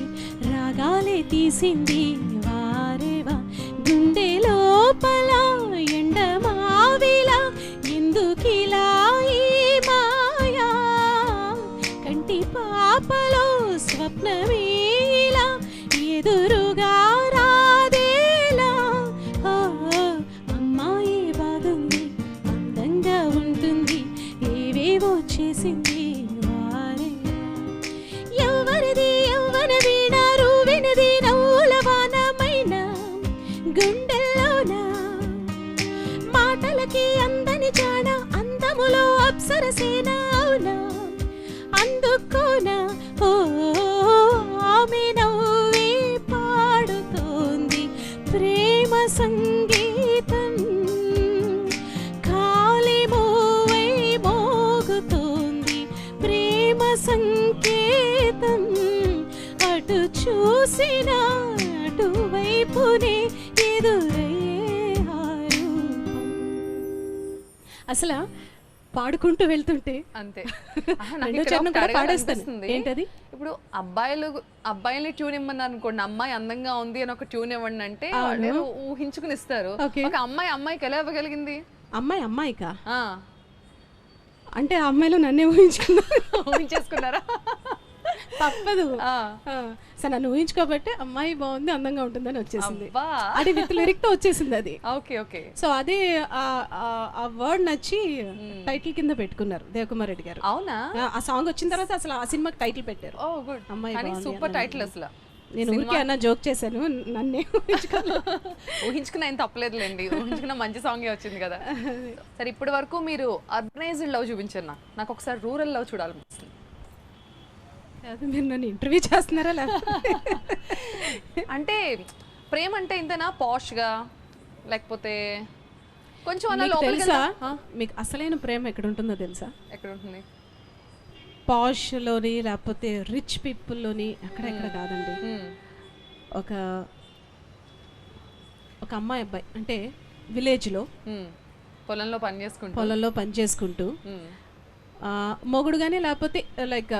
రాగాలే తీసింది వారేవా, గుండె లోపల ఎండమావిలా ఎందుకిలా ఈ మాయా, కంటి పాపలో స్వప్నమేలా ఎదురుగా రాదేలా, అమ్మాయి బాగుంది అందంగా ఉంటుంది, ఏవేవో చేసింది వారే. మనసేనా అవునా అందుకోనా ఓ ఆమె నవ్వే పాడుతోంది ప్రేమ సంగీతం కాలి మూవై మోగుతోంది ప్రేమ సంకేతం అటు చూసిన అటువైపునే ఎదురయ్యే హారూపం. అసలు పాడుకుంటూ వెళ్తుంటే అంతే రెండో చరణం కూడా పాడేస్తాను. ఏంటది? ఇప్పుడు అబ్బాయిని ట్యూన్ ఇమ్మన్నారు అనుకోండి, అమ్మాయి అందంగా ఉంది అని ఒక ట్యూన్ ఇవ్వండి అంటే వాళ్ళు ఊహించుకుని ఇస్తారు. ఒక అమ్మాయికి ఎలా ఇవ్వగలిగింది? అమ్మాయికా ఆ, అంటే ఆ అమ్మాయిలో నన్నే ఊహించేసుకున్నారా? తప్పదు. సరే నన్ను ఊహించుకోబట్టే అమ్మాయి బాగుంది అందంగా ఉంటుందని వచ్చేసింది. అది విత్ లిరిక్ తో వచ్చేసింది అది. Okay okay. సో అదే ఆ వర్డ్ నచ్చి టైటిల్ కింద పెట్టుకున్నారు దేవకుమార్ రెడ్డి గారు. అవునా? ఆ సాంగ్ వచ్చిన తర్వాత అసలు ఆ సినిమాకి టైటిల్ పెట్టారు. ఓ గుడ్. అమ్మాయి సూపర్ టైటిల్ అసలు. నేను ఊరికే అన్న జోక్ చేశాను, నన్నే ఊహించుకున్న ఏం తప్పలేదులేండి, ఊహించుకున్న మంచి సాంగే వచ్చింది కదా. సరే ఇప్పటి వరకు మీరు అర్బనైజ్డ్ లవ్ చూపించారు, నాకు ఒకసారి రూరల్ లవ్ చూడాలనిపిస్తుంది. మీరు నన్ను ఇంటర్వ్యూ చేస్తున్నారా? అంటే ప్రేమ అంటే ఇంతేనా పాష్గా, లేకపోతే కొంచెం అలా తెలుసా మీకు అసలైన ప్రేమ ఎక్కడ ఉంటుందో తెలుసా? ఎక్కడ ఉంటుంది? పాష్లోని లేకపోతే రిచ్ పీపుల్లోని అక్కడెక్కడ కాదండి. ఒక ఒక అమ్మాయి అబ్బాయి అంటే విలేజ్లో పొలంలో పని చేసుకుంటూ మొగుడు కానీ లేకపోతే లైక్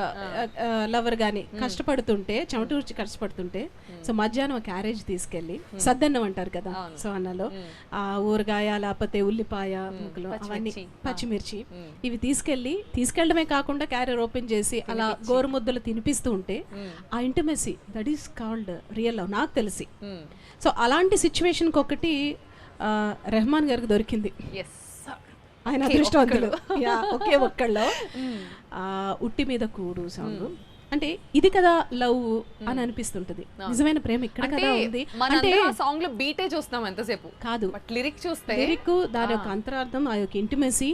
లవర్ కానీ కష్టపడుతుంటే చెమటూర్చి కష్టపడుతుంటే సో మధ్యాహ్నం క్యారేజ్ తీసుకెళ్ళి సద్దన్నం అంటారు కదా, సో అన్నలో ఆ ఊరగాయ లేకపోతే ఉల్లిపాయ ముక్కలు అవన్నీ పచ్చిమిర్చి ఇవి తీసుకెళ్ళడమే కాకుండా క్యారియర్ ఓపెన్ చేసి అలా గోరుముద్దలు తినిపిస్తూ ఉంటే ఆ intimacy that is called real love నాకు తెలిసి. సో అలాంటి సిచ్యువేషన్కి ఒకటి రెహమాన్ గారికి దొరికింది. ఆయన అదృష్టవంతులు. ఒకే ఒక్కళ్ళు ఉట్టి మీద కూడు సాంగ్ అంటే ఇది కదా లవ్ అని నిజమైన ప్రేమ ఇక్కడ కదా ఉంది అంటే సాంగ్ లో బీటే చూస్తాం ఎంతసేపు కాదు, లిరిక్ చూస్తే లిరిక్ దాని యొక్క అంతరార్థం ఆ యొక్క ఇంటిమెసీ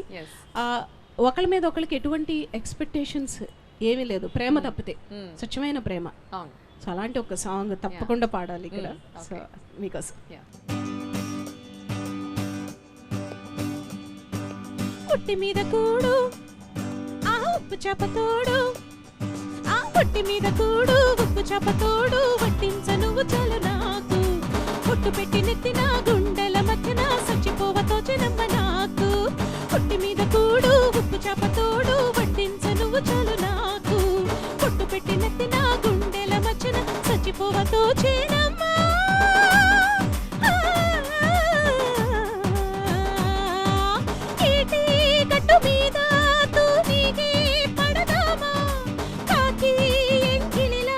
ఒకళ్ళ మీద ఒకళ్ళకి ఎటువంటి ఎక్స్పెక్టేషన్స్ ఏమీ లేదు ప్రేమ తప్పితే స్వచ్ఛమైన ప్రేమ. సో అలాంటి ఒక సాంగ్ తప్పకుండా పాడాలి ఇక్కడ. సో మీకోసం పుట్టి మీద కూడు ఆ ఉప్పు చేపతోడు ఆ పుట్టి మీద కూడు ఉప్పు చేపతోడు వట్టించ నువ్వు చాలు నాకు పుట్టు పెట్టి నెత్తిన గుండెల మధ్యన సచ్చిపోవతో జనమ్మ నాకు పుట్టి మీద కూడు ఉప్పు చేపతోడు వట్టించ నువ్వు చాలు నాకు పుట్టు పెట్టి నెత్తిన గుండెల మధ్యన సచ్చిపోవతో జనమ్మ మీద తూనిగే పడదామా కాకి ఎంకిలిలా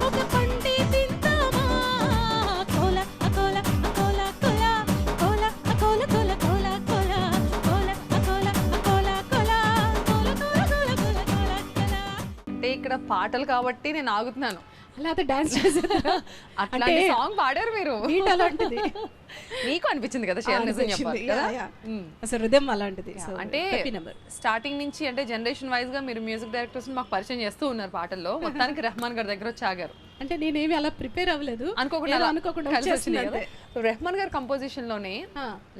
ఒక పండే తిందామా కోల కోల కోల కోల కోల కోల కోల కోల కోల కోల కోల కోల కోల కోల కోల కోల కోల అంటే ఇక్కడ పాటలు కాబట్టి నేను ఆగుతున్నాను. అలా డాన్స్ చేశారు, అట్లాంటి సాంగ్ పాడారు మీరు. అలాంటిది మీకు అనిపించింది కదా, నిజం చెప్పాలి కదా, అసలు హృదయం అలాంటిది. అంటే స్టార్టింగ్ నుంచి అంటే జనరేషన్ వైజ్ గా మీరు మ్యూజిక్ డైరెక్టర్స్ మాకు పరిచయం చేస్తూ ఉన్నారు పాటల్లో. మొత్తానికి రెహమాన్ గారి దగ్గర వచ్చి ఆగారు. అంటే నేనేమి అలా ప్రిపేర్ అవ్వలేదు, అనుకోకుండా రెహమాన్ గారి కంపోజిషన్ లోనే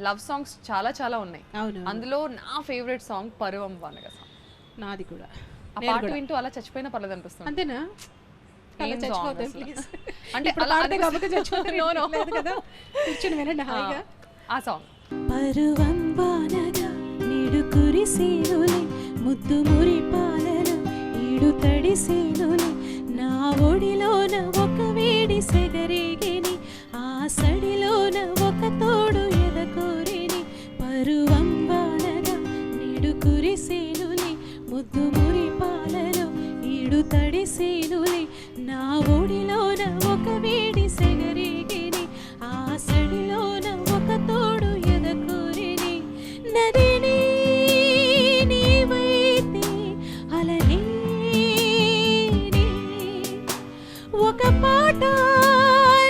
లవ్ సాంగ్స్ చాలా చాలా ఉన్నాయి. అందులో నా ఫేవరెట్ సాంగ్ పరువం వానగా సాంగ్. నాది కూడా. ఆ పాట వింటూ అలా చచ్చిపోయినా పర్లేదు అనిపిస్తుంది. అంతేనా? పరువం వానగా నిడు కురిసేనులే ముద్దు మురి పాలలో ఈడు తడిసేనులే నా ఒడిలోన ఒక వేడి సెగరేగిని ఆ సడిలోన ఒక తోడు ఎదకోరిని పరువం వానగా నిడు కురిసేనులే ముద్దు మురి పాలలో ఈడు తడిసేనులే నా ఒడిలోన ఒక వేడి సెగరేగిని ఆ సడిలోన ఒక తోడు ఎదకోరిని నదిని నీవైతే అలనే ఒక పాట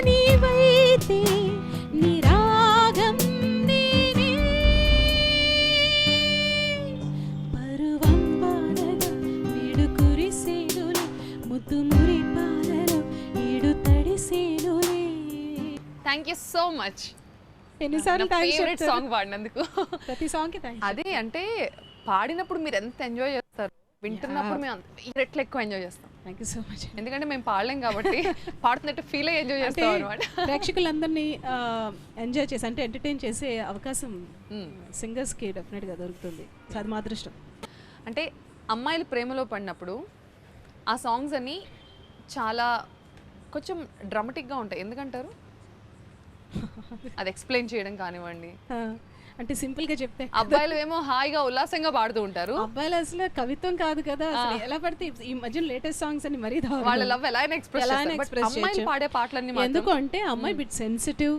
నీవైతే నిరాగం నేనే పరువం మచ్. ఎన్నిసార్లు థ్యాంక్స్ సాంగ్ పాడినందుకు. ప్రతి సాంగ్ కి థ్యాంక్స్. అదే అంటే పాడినప్పుడు మీరు ఎంత ఎంజాయ్ చేస్తారు, వింటున్నప్పుడు మేము రెట్లు ఎక్కువ ఎంజాయ్ చేస్తాం. Thank you so much. ఎందుకంటే మేము పాడలేం కాబట్టి పాడుతున్నట్టు ఫీల్ అయ్యి ఎంజాయ్ చేస్తాం అనమాట. ప్రేక్షకులందరినీ ఎంజాయ్ చేసి అంటే ఎంటర్టైన్ చేసే అవకాశం సింగర్స్ కి డెఫినెట్ గా దొరుకుతుంది. సో అది మా అదృష్టం. అంటే అమ్మాయిలు ప్రేమలో పడినప్పుడు ఆ సాంగ్స్ అన్ని చాలా కొంచెం డ్రామాటిక్గా ఉంటాయి. ఎందుకంటారు? అది ఎక్స్ప్లెయిన్ చేయడం కానివ్వండి. అంటే సింపుల్ గా చెప్తే అబ్బాయిలు ఏమో హాయిగా ఉల్లాసంగా పాడుతూ ఉంటారు. అబ్బాయిలు అసలు కవిత్వం కాదు కదా, అసలు ఎలా పడితే ఈ మధ్య లేటెస్ట్ సాంగ్స్ అని మరీ వాళ్ళ లవ్ ఎలా ఎక్స్ప్రెస్ అమ్మాయిలు పాడే పాటలన్నీ ఎందుకు అంటే అమ్మాయి బిట్ సెన్సిటివ్,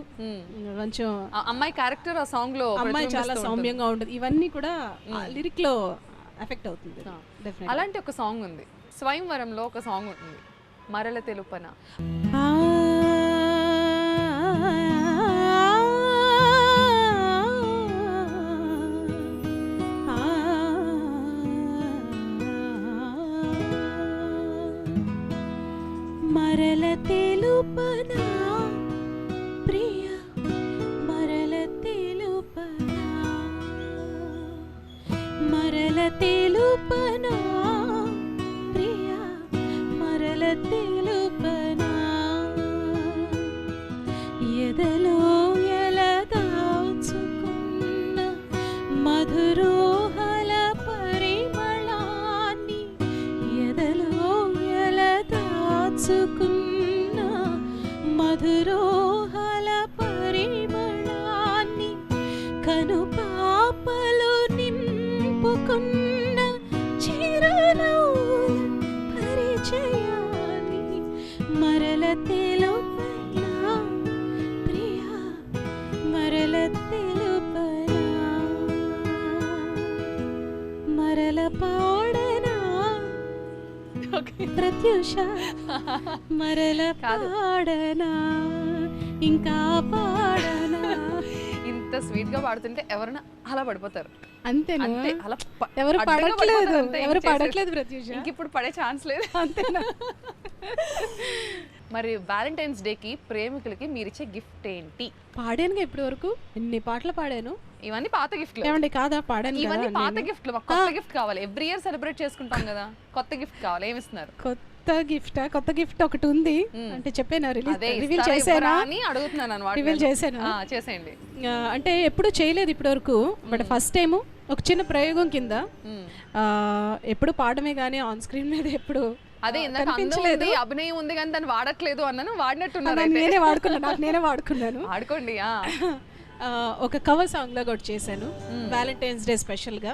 కొంచెం అమ్మాయి క్యారెక్టర్ ఆ సాంగ్ లో అమ్మాయి చాలా సౌమ్యంగా ఉంటుంది. ఇవన్నీ కూడా లిరిక్ లో ఎఫెక్ట్ అవుతుంది. అలాంటి ఒక సాంగ్ ఉంది, స్వయంవరంలో ఒక సాంగ్ ఉంటుంది, మరల తెలుపన. మరల తెలుపనా ప్రియ, మరల తెలుపనా, మరల తెలుపనా ప్రియ, మరల తెలుపనా, ఎదలో ఎలా దాచుకున్న మధురోహల పరిమళాన్ని, ఎదలో ఎలా దాచుకున్న మధురోహల పరిమళాన్ని, కనుపాపలు నింపుకున్న చిరునవ్వుల పరిచయాన్ని, మరల తెలుపనా ప్రియా, మరల తెలుపనా, మరల పాడనా ప్రత్యూష, మరల పాడనా ఇంకా పాడనా. ఇంత స్వీట్ గా పాడుతుంటే ఎవరైనా అలా పడిపోతారు. అంతేనా? అంతే, అలా ఎవరు అడ్డంగా పడట్లేదు, పడిపోతారు అంతే, ఎవరు ఇంక చేసేది. పడట్లేదు ప్రత్యూష. ఇంక ఇప్పుడు పడే ఛాన్స్ లేదు. అంతేనా? మరి వ్యాలంటైన్స్ డేకి ప్రేమికులకి మీరిచ్చే గిఫ్ట్ ఏంటి? పాడానుగా ఇప్పటి వరకు ఎన్ని పాటలు పాడాను. ఇవన్నీ పాత గిఫ్ట్లు. ఏమండి కాదా, పాడాను కదా ఇవన్నీ పాత నేను. గిఫ్ట్లు. మాకు కొత్త గిఫ్ట్ కావాలి. ఎవ్రీ ఇయర్ సెలబ్రేట్ చేసుకుంటాం కదా, కొత్త గిఫ్ట్ కావాలి. ఏమి ఇస్తున్నారు? కొత్త గిఫ్ట్, కొత్త గిఫ్ట్ ఒకటి ఉంది. అంటే చెప్పాను, అదే రివీల్ ఇస్తారా చేశానా ఇవ్వరా అని అడుగుతున్నాను అన్నమాట. రివీల్ చేశాను. చేసేయండి. అంటే ఎప్పుడు చేయలేదు ఇప్పటి వరకు, బట్ ఫస్ట్ టైం ఒక చిన్న ప్రయోగం కింద. ఎప్పుడు పాడమే కానీ ఆన్ స్క్రీన్ మీద ఎప్పుడు అదే ఇందాక అందం ఉంది, అభినయం ఉంది కానీ దాన్ని వాడట్లేదు అన్నాను. వాడినట్టున్నారు. నేనే వాడుకున్నాను, నాకు నేనే వాడుకున్నాను. ఆడుకోండి. ఒక కవర్ సాంగ్ లాగా ఒకటి చేశాను వ్యాలంటైన్స్ డే స్పెషల్ గా,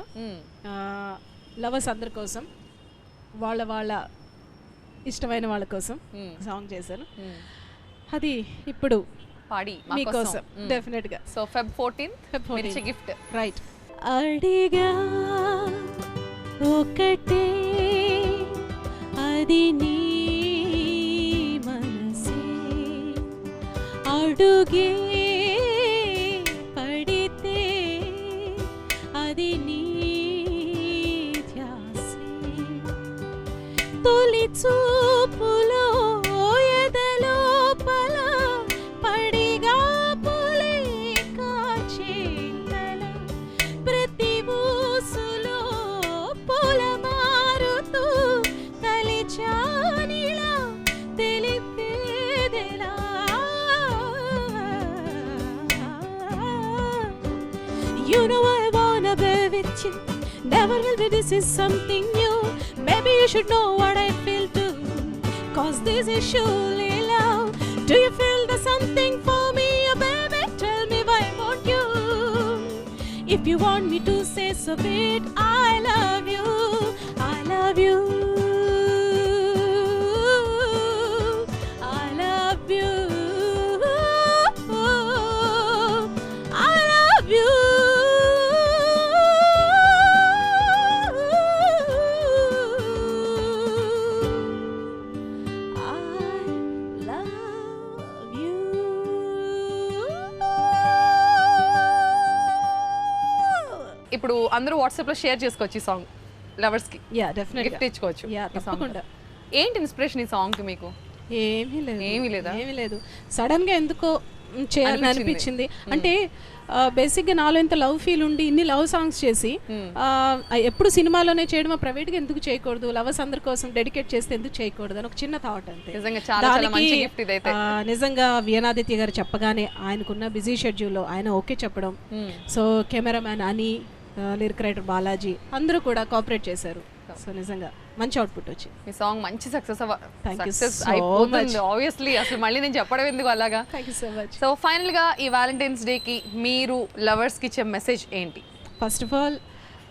లవర్స్ అందరి కోసం, వాళ్ళ వాళ్ళ ఇష్టమైన వాళ్ళ కోసం సాంగ్ చేశాను. అది ఇప్పుడు పాడి మీకోసం డెఫినెట్ గా. So Feb 14th gift right. అడిగా ఒకటే అది నీ మనసే, అడుగే పడితే అది నీ ధ్యాసే, తొలి చూపులో ఎదలోపల పడిగా పులే కాచేల, ప్రతి ఊసులో పూల మారుతూ తలిచానిలా తెలిపేదెలా, you know I wanna be with you, never will be, this is something new, maybe you should know what I feel too, cause this is surely love. Do you feel there's something for me, oh baby, tell me why won't you, if you want me to say so be it, I love you, I love you, I love you, I love you. ఇప్పుడు అందరూ WhatsApp లో share చేసుకోవచ్చు ఈ song, lovers కి yeah definitely gift ఇచ్చుకోవచ్చు. Yeah ఈ song తప్పకుండా. ఏంటి ఇన్స్పిరేషన్ ఈ సాంగ్ కి మీకు? ఏమీ లేదు, ఏమీ లేదా? ఏమీ లేదు. సడన్ గా ఎందుకో చేయాలని అనిపించింది. అంటే బేసిక్గా నాలో ఇంత లవ్ ఫీల్ ఉండి ఇన్ని లవ్ సాంగ్స్ చేసి ఎప్పుడు సినిమాలోనే చేయడం, ప్రైవేట్గా ఎందుకు చేయకూడదు, లవర్స్ అందరి కోసం డెడికేట్ చేస్తే ఎందుకు చేయకూడదు అని ఒక చిన్న థాట్ అంతే. నిజంగా వియనాదిత్య గారు చెప్పగానే ఆయనకున్న బిజీ షెడ్యూల్లో ఆయన ఓకే చెప్పడం, సో కెమెరామ్యాన్ అని, లిరిక్ రైటర్ బాలాజీ అందరూ కూడా కోఆపరేట్ చేశారు. సో నిజంగా మంచి అవుట్పుట్ వచ్చింది. ఈ సాంగ్ మంచి సక్సెస్ అయిపోతుంది ఆబ్వియస్లీ. అసలు మళ్ళీ నేను చెప్పడం ఎందుకు అలాగా. Thank you so much. So ఫైనల్గా ఈ వ్యాలంటైన్స్ డేకి మీరు లవర్స్కి ఇచ్చే మెసేజ్ ఏంటి? First of all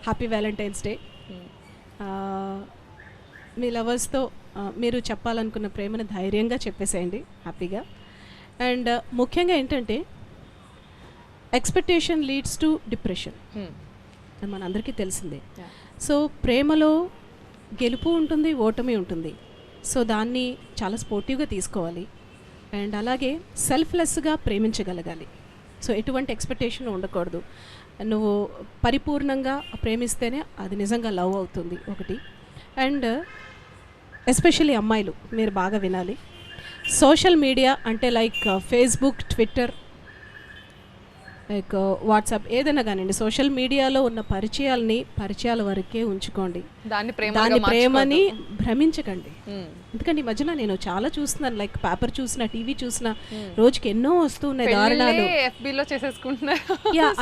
happy Valentine's Day. మీ లవర్స్తో మీరు చెప్పాలనుకున్న ప్రేమను ధైర్యంగా చెప్పేసేయండి హ్యాపీగా. అండ్ ముఖ్యంగా ఏంటంటే ఎక్స్పెక్టేషన్ లీడ్స్ టు డిప్రెషన్, అది మనందరికీ తెలిసిందే. సో ప్రేమలో గెలుపు ఉంటుంది, ఓటమి ఉంటుంది. సో దాన్ని చాలా స్పోర్టివ్గా తీసుకోవాలి. అండ్ అలాగే సెల్ఫ్లెస్గా ప్రేమించగలగాలి. సో ఎటువంటి ఎక్స్పెక్టేషన్ ఉండకూడదు. నువ్వు పరిపూర్ణంగా ప్రేమిస్తేనే అది నిజంగా లవ్ అవుతుంది ఒకటి. అండ్ ఎస్పెషల్లీ అమ్మాయిలు మీరు బాగా వినాలి. సోషల్ మీడియా అంటే like Facebook, Twitter, like WhatsApp ఏదైనా కానివ్వండి, సోషల్ మీడియాలో ఉన్న పరిచయాల వరకే ఉంచుకోండి. దాని ప్రేమని భ్రమించకండి. ఎందుకంటే ఈ మధ్యన నేను చాలా చూస్తున్నాను, లైక్ పేపర్ చూసిన, టీవీ చూసిన, రోజుకి ఎన్నో వస్తున్నాయి దారుణాలు.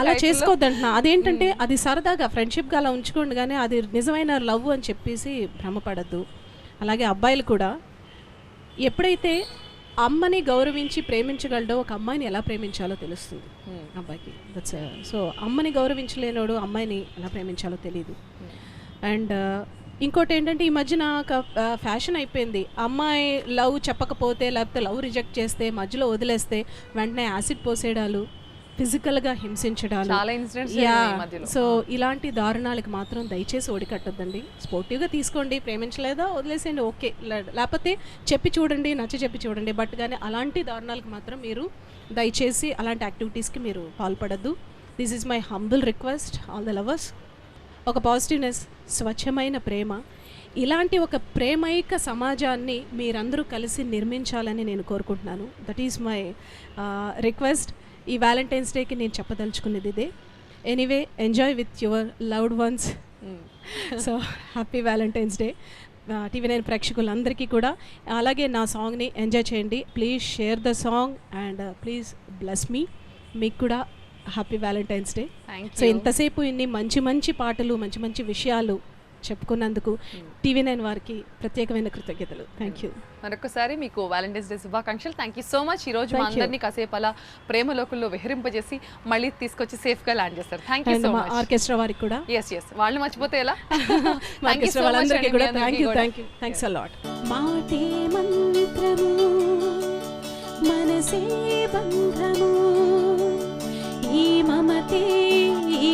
అలా చేసుకోవద్దంటున్నా. అదేంటంటే అది సరదాగా ఫ్రెండ్షిప్గా అలా ఉంచుకోండి, కానీ అది నిజమైన లవ్ అని చెప్పేసి భ్రమపడద్దు. అలాగే అబ్బాయిలు కూడా ఎప్పుడైతే అమ్మని గౌరవించి ప్రేమించగలడో ఒక అమ్మాయిని ఎలా ప్రేమించాలో తెలుస్తుంది అబ్బాయికి. దట్స్ సో అమ్మని గౌరవించలేనోడు అమ్మాయిని ఎలా ప్రేమించాలో తెలియదు. అండ్ ఇంకోటి ఏంటంటే ఈ మధ్యన ఒక ఫ్యాషన్ అయిపోయింది, అమ్మాయి లవ్ చెప్పకపోతే లేకపోతే లవ్ రిజెక్ట్ చేస్తే మధ్యలో వదిలేస్తే వెంటనే యాసిడ్ పోసేయడాలు, ఫిజికల్గా హింసించడాలు. సో ఇలాంటి దారుణాలకు మాత్రం దయచేసి ఓడికట్టొద్దండి. స్పోర్టివ్గా తీసుకోండి, ప్రేమించలేదా వదిలేసేయండి, ఓకే. లేకపోతే చెప్పి చూడండి, చెప్పి చూడండి. బట్ కానీ అలాంటి దారుణాలకు మాత్రం మీరు దయచేసి అలాంటి యాక్టివిటీస్కి మీరు పాల్పడద్దు. This is my humble request all the lovers. ఒక పాజిటివ్నెస్, స్వచ్ఛమైన ప్రేమ, ఇలాంటి ఒక ప్రేమైక సమాజాన్ని మీరందరూ కలిసి నిర్మించాలని నేను కోరుకుంటున్నాను. That is my request. ఈ వ్యాలంటైన్స్ డేకి నేను చెప్పదలుచుకునేది ఇదే. Anyway, enjoy with your loved ones. So happy Valentine's day. TV9 ప్రేక్షకులందరికీ కూడా అలాగే నా సాంగ్ని ఎంజాయ్ చేయండి. Please share the song and please bless me. మీకు కూడా హ్యాపీ వ్యాలంటైన్స్ డే. సో ఇంతసేపు ఇన్ని మంచి పాటలు, మంచి విషయాలు చెప్పుకున్నందుకు TV9 వారికి ప్రత్యేకమైన కృతజ్ఞతలు. Thank you. మరొకసారి మీకు వ్యాలంటైన్స్ డే శుభాకాంక్షలు. Thank you so much. ఈ రోజు మా అందరినీ కాసేపు అలా ప్రేమ లోకంలో విహరింపజేసి మళ్ళీ తీసుకొచ్చి సేఫ్గా ల్యాండ్ చేస్తారు. Thank you so much. Orchestra వారికి కూడా ఎస్ వాళ్ళు మర్చిపోతే ఎలా. వాళ్ళందరికీ కూడా థ్యాంక్స్ అ లాట్. మాటే మంత్రము, మనసే బంధము, ఈ మమతే ఈ